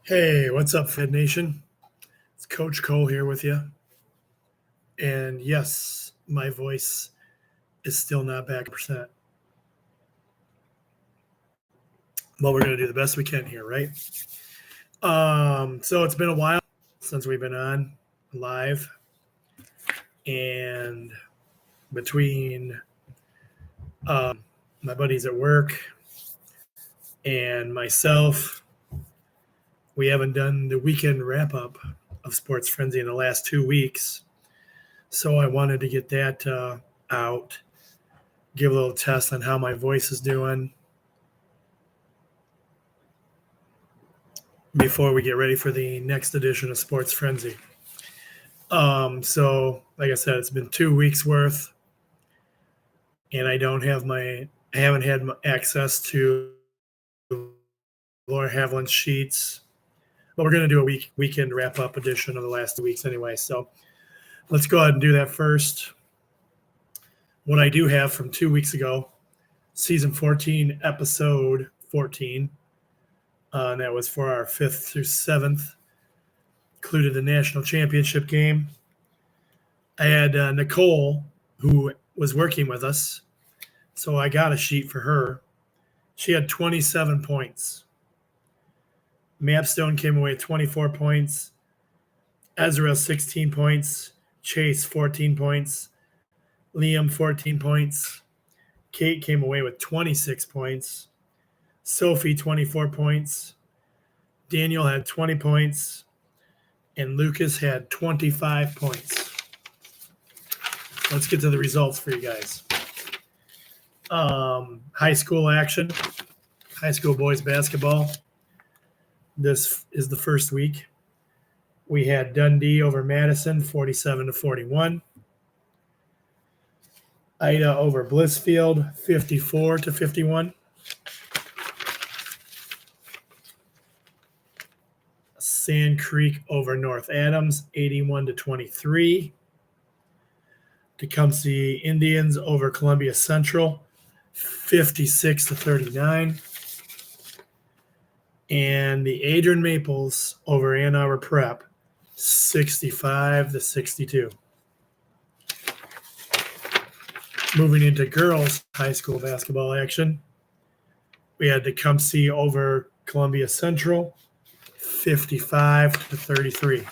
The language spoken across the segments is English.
Hey, what's up, Fed Nation? It's Coach Cole here with you. And yes, my voice is still not back percent, but we're going to do the best we can here, right? So it's been a while since we've been on live, and between my buddies at work and myself, we haven't done the weekend wrap up of Sports Frenzy in the last 2 weeks. So I wanted to get that out, give a little test on how my voice is doing before we get ready for the next edition of Sports Frenzy. So like I said, it's been 2 weeks worth, and I haven't had access to Laura Haviland's sheets, but we're going to do a weekend wrap up edition of the last 2 weeks anyway. So let's go ahead and do that first. What I do have from 2 weeks ago, season 14, episode 14, and that was for our 5th through 7th, included the national championship game. I had Nicole, who was working with us, so I got a sheet for her. She had 27 points. Mapstone came away with 24 points. Ezra, 16 points. Chase, 14 points. Liam, 14 points. Kate came away with 26 points. Sophie, 24 points. Daniel had 20 points. And Lucas had 25 points. Let's get to the results for you guys. High school action, high school boys basketball. This is the first week. We had Dundee over Madison, 47-41. Ida over Blissfield, 54-51. Sand Creek over North Adams, 81-23. Tecumseh Indians over Columbia Central, 56-39. And the Adrian Maples over Ann Arbor Prep, 65-62. Moving into girls high school basketball action, we had Tecumseh over Columbia Central, 55-33.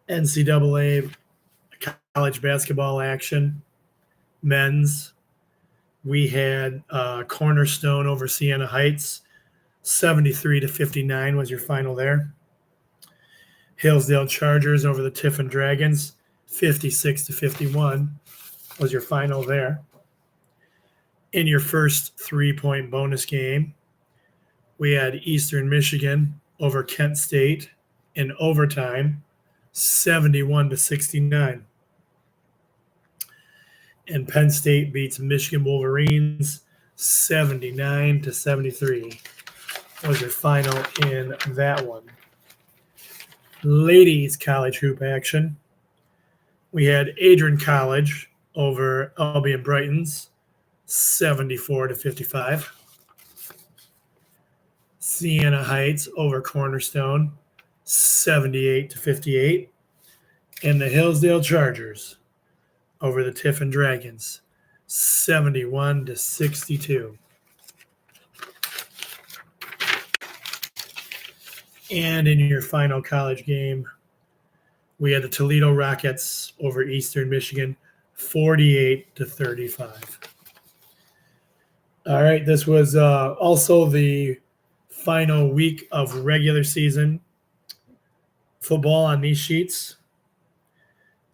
NCAA college basketball action, men's. We had Cornerstone over Siena Heights, 73-59 was your final there. Hillsdale Chargers over the Tiffin Dragons, 56-51 was your final there. In your first 3-point bonus game, we had Eastern Michigan over Kent State in overtime, 71-69. And Penn State beats Michigan Wolverines, 79-73 was your final in that one. Ladies college hoop action. We had Adrian College over Albion Brightons, 74-55. Siena Heights over Cornerstone, 78-58. And the Hillsdale Chargers over the Tiffin Dragons, 71-62. And in your final college game, we had the Toledo Rockets over Eastern Michigan, 48-35. All right, this was also the final week of regular season football on these sheets.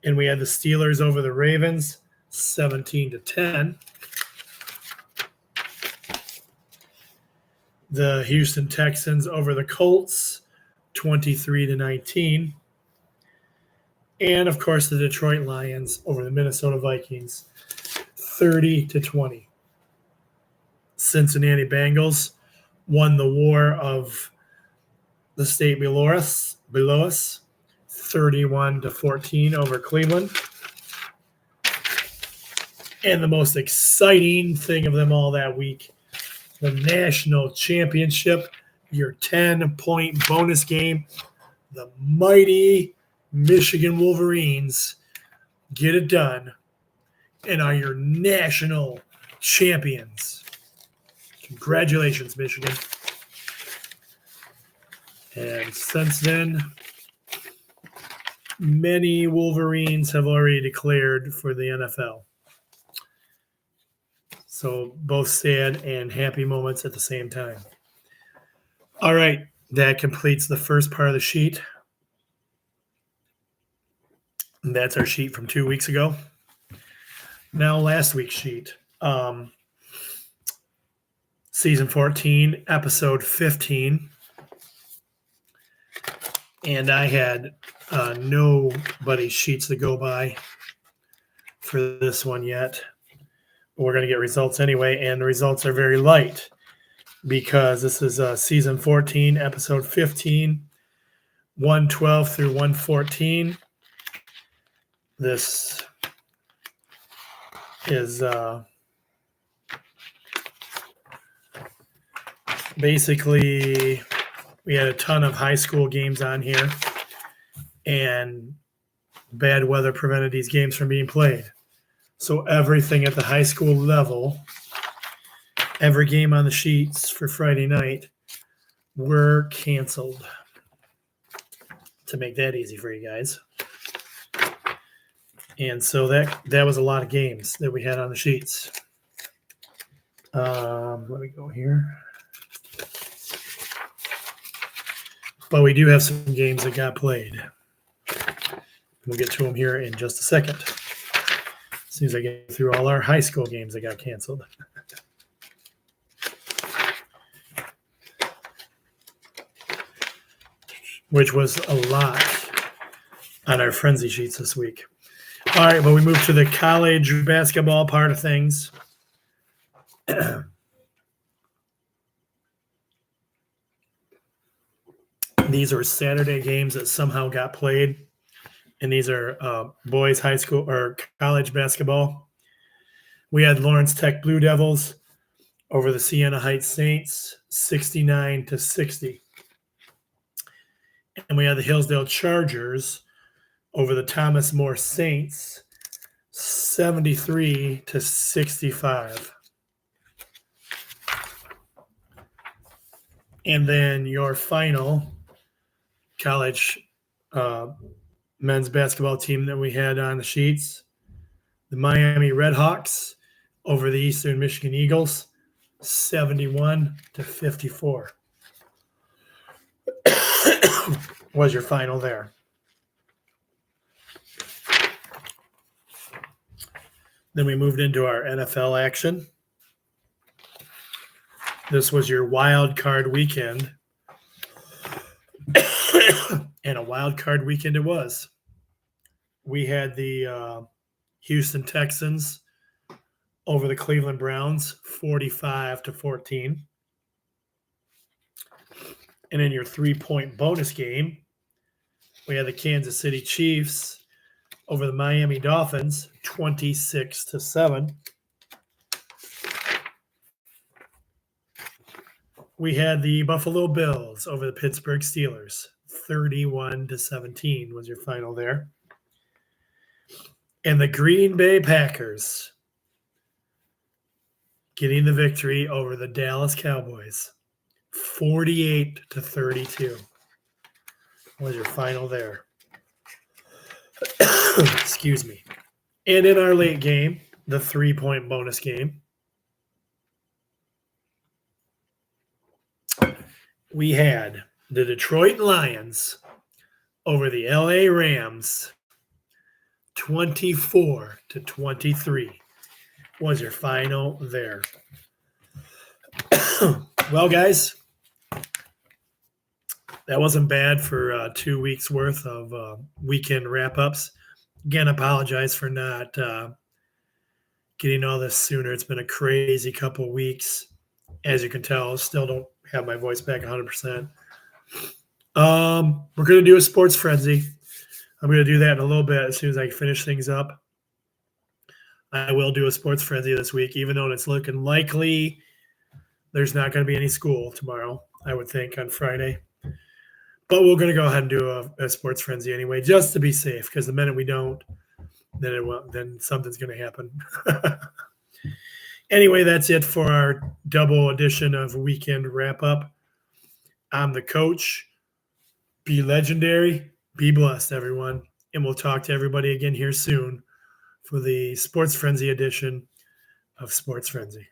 And we had the Steelers over the Ravens, 17-10. The Houston Texans over the Colts, 23-19. And, of course, the Detroit Lions over the Minnesota Vikings, 30-20. Cincinnati Bengals won the war of the state below us, 31-14 over Cleveland. And the most exciting thing of them all that week the national championship, your 10-point bonus game. The mighty Michigan Wolverines get it done and are your national champions. Congratulations, Michigan. And since then, many Wolverines have already declared for the NFL. So both sad and happy moments at the same time. All right, that completes the first part of the sheet. And that's our sheet from 2 weeks ago. Now last week's sheet. Season 14, episode 15. And I had nobody's sheets to go by for this one yet. We're going to get results anyway, and the results are very light because this is season 14, episode 15, 112 through 114. This is basically, we had a ton of high school games on here, and bad weather prevented these games from being played. So everything at the high school level, every game on the sheets for Friday night were canceled, to make that easy for you guys. And so that was a lot of games that we had on the sheets. Let me go here. But we do have some games that got played. We'll get to them here in just a second. As soon as I get through all our high school games that got canceled. Which was a lot on our frenzy sheets this week. All right, but we move to the college basketball part of things. These are Saturday games that somehow got played. And these are boys high school or college basketball. We had Lawrence Tech Blue Devils over the Siena Heights Saints, 69-60. And we had the Hillsdale Chargers over the Thomas More Saints, 73-65. And then your final college men's basketball team that we had on the sheets, the Miami Redhawks over the Eastern Michigan Eagles, 71-54. Was your final there. Then we moved into our NFL action. This was your wild card weekend. And a wild card weekend it was. We had the Houston Texans over the Cleveland Browns, 45-14. And in your 3-point bonus game, we had the Kansas City Chiefs over the Miami Dolphins, 26-7. We had the Buffalo Bills over the Pittsburgh Steelers, 31-17 was your final there. And the Green Bay Packers getting the victory over the Dallas Cowboys, 48-32 was your final there. Excuse me. And in our late game, the 3-point bonus game, we had the Detroit Lions over the LA Rams, 24-23 was your final there. Well, guys, that wasn't bad for 2 weeks worth of weekend wrap-ups. Again, apologize for not getting all this sooner. It's been a crazy couple of weeks. As you can tell, still don't have my voice back 100%. We're going to do a sports frenzy. I'm going to do that in a little bit as soon as I finish things up. I will do a sports frenzy this week, even though it's looking likely there's not going to be any school tomorrow, I would think, on Friday. But we're going to go ahead and do a sports frenzy anyway, just to be safe. Because the minute we don't, then something's going to happen. Anyway, that's it for our double edition of Weekend Wrap Up. I'm the coach. Be legendary. Be blessed, everyone. And we'll talk to everybody again here soon for the Sports Frenzy edition of Sports Frenzy.